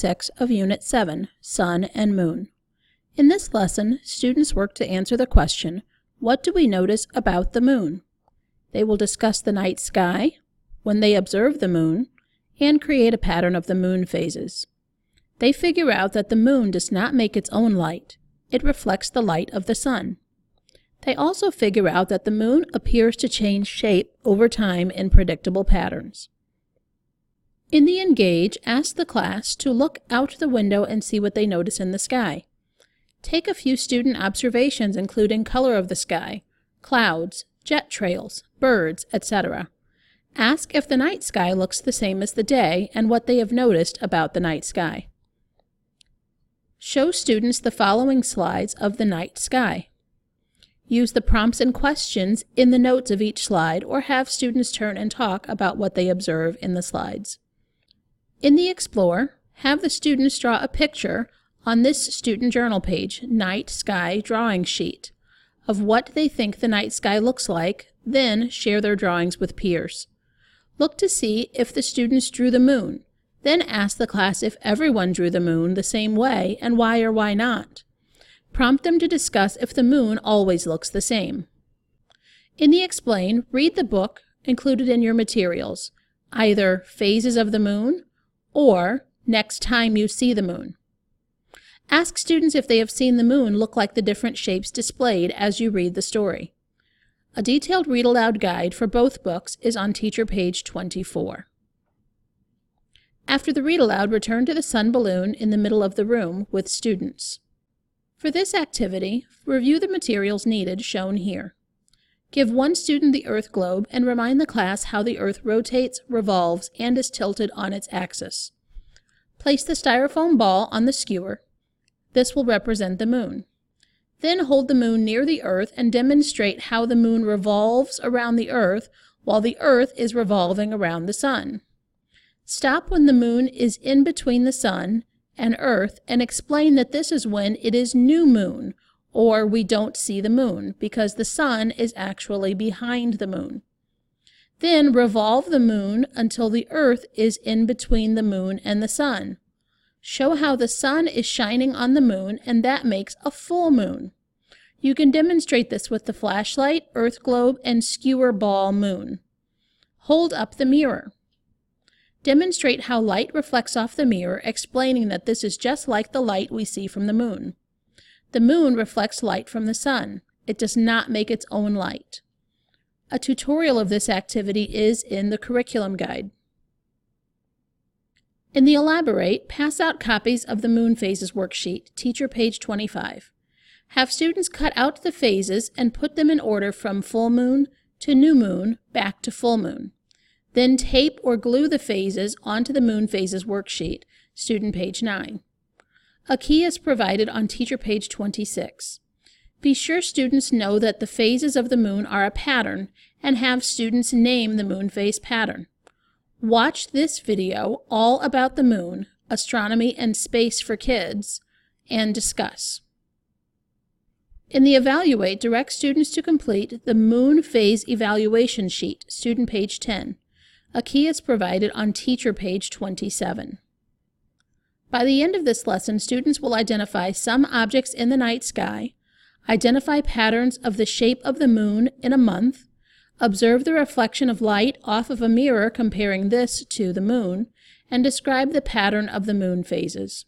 6 of Unit 7, Sun and Moon. In this lesson, students work to answer the question, what do we notice about the moon? They will discuss the night sky, when they observe the moon, and create a pattern of the moon phases. They figure out that the moon does not make its own light. It reflects the light of the sun. They also figure out that the moon appears to change shape over time in predictable patterns. In the Engage, ask the class to look out the window and see what they notice in the sky. Take a few student observations including color of the sky, clouds, jet trails, birds, etc. Ask if the night sky looks the same as the day and what they have noticed about the night sky. Show students the following slides of the night sky. Use the prompts and questions in the notes of each slide or have students turn and talk about what they observe in the slides. In the Explore, have the students draw a picture on this student journal page, Night Sky Drawing Sheet, of what they think the night sky looks like, then share their drawings with peers. Look to see if the students drew the moon, then ask the class if everyone drew the moon the same way and why or why not. Prompt them to discuss if the moon always looks the same. In the Explain, read the book included in your materials, either Phases of the Moon or Next Time You See the Moon. Ask students if they have seen the moon look like the different shapes displayed as you read the story. A detailed read-aloud guide for both books is on teacher page 24. After the read-aloud, return to the sun balloon in the middle of the room with students. For this activity, review the materials needed shown here. Give one student the Earth globe and remind the class how the Earth rotates, revolves, and is tilted on its axis. Place the styrofoam ball on the skewer. This will represent the moon. Then hold the moon near the Earth and demonstrate how the moon revolves around the Earth while the Earth is revolving around the sun. Stop when the moon is in between the sun and Earth and explain that this is when it is new moon, or we don't see the moon, because the sun is actually behind the moon. Then revolve the moon until the Earth is in between the moon and the sun. Show how the sun is shining on the moon, and that makes a full moon. You can demonstrate this with the flashlight, Earth globe, and skewer ball moon. Hold up the mirror. Demonstrate how light reflects off the mirror, explaining that this is just like the light we see from the moon. The moon reflects light from the sun. It does not make its own light. A tutorial of this activity is in the curriculum guide. In the Elaborate, pass out copies of the Moon Phases worksheet, teacher page 25. Have students cut out the phases and put them in order from full moon to new moon back to full moon. Then tape or glue the phases onto the Moon Phases worksheet, student page 9. A key is provided on teacher page 26. Be sure students know that the phases of the moon are a pattern and have students name the moon phase pattern. Watch this video all about the moon, astronomy and space for kids, and discuss. In the Evaluate, direct students to complete the Moon Phase Evaluation Sheet, student page 10. A key is provided on teacher page 27. By the end of this lesson, students will identify some objects in the night sky, identify patterns of the shape of the moon in a month, observe the reflection of light off of a mirror comparing this to the moon, and describe the pattern of the moon phases.